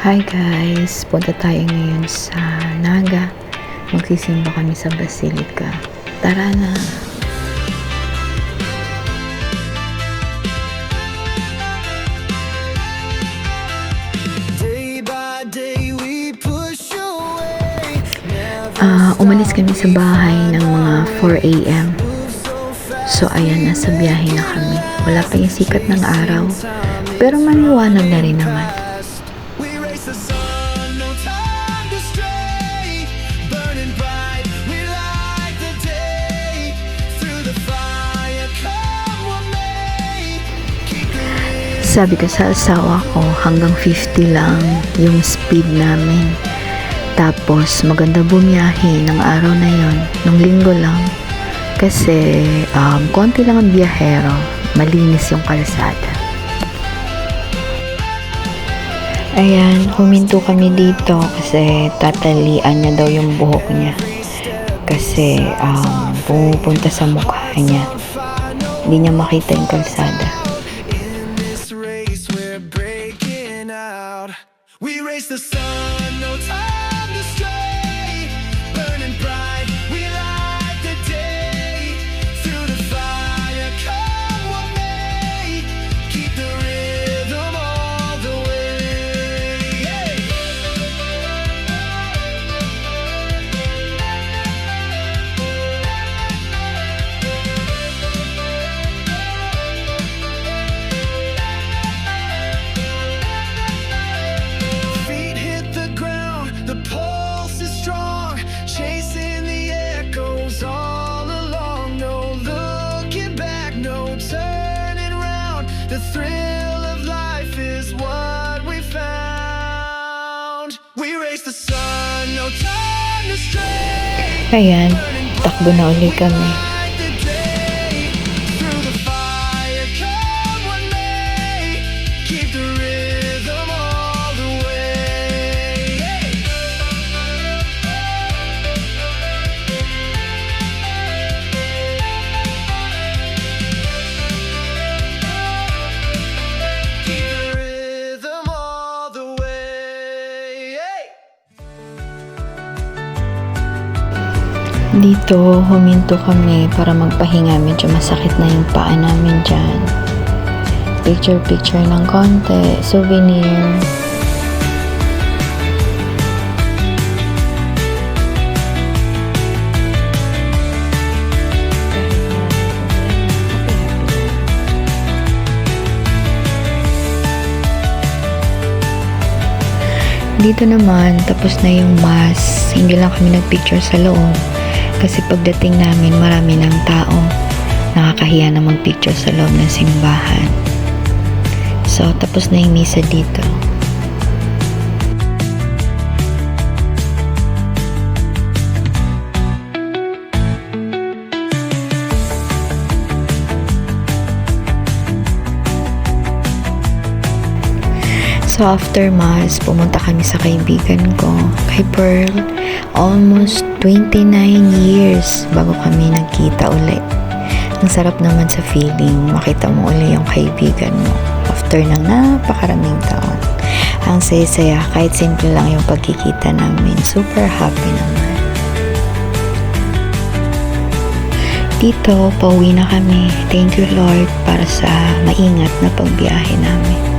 Hi guys! Punta tayo ngayon sa Naga. Magsisimba kami sa Basilica. Tara na! Umalis kami sa bahay ng mga 4 a.m. So ayan, nasa biyahe na kami. Wala pa yung sikat ng araw, pero maliwanag na rin naman. Sabi ko sa asawa ko, hanggang 50 lang yung speed namin. Tapos maganda bumiyahe ng araw na yon, nung linggo lang. Kasi konti lang ang biyahero, malinis yung kalsada. Ayan, huminto kami dito kasi tatalian niya daw yung buhok niya. Kasi pumupunta sa mukha niya. Hindi niya makita yung kalsada. We race the sun, no time to stray. Burning bright, we light the day. Through the fire, come what may. Keep the rhythm all the way. Feet hit the ground, the pulse is strong, chasing the echoes all along. No looking back, no turning round. The thrill of life is what we found. We race the sun, no time to stray. Ayan, takbo na uli kami. Light the day. Through the fire, come what may. Keep the rhythm all the way. Keep the rhythm all the way. Dito, huminto kami para magpahinga. Medyo masakit na yung paa namin dyan. Picture ng konti, souvenir. Dito naman, tapos na yung mass. Hindi lang kami nagpicture sa loob. Kasi pagdating namin, marami ng tao. Nakakahiya na magpicture sa loob ng simbahan. So, tapos na yung misa dito. So after mass, pumunta kami sa kaibigan ko, kay Pearl. Almost 29 years bago kami nagkita uli. Ang sarap naman sa feeling, makita mo uli yung kaibigan mo after ng napakaraming taon. Ang saya-saya, kahit simple lang yung pagkikita namin. Super happy naman. Dito, pauwi na kami. Thank you Lord para sa maingat na pagbiyahe namin.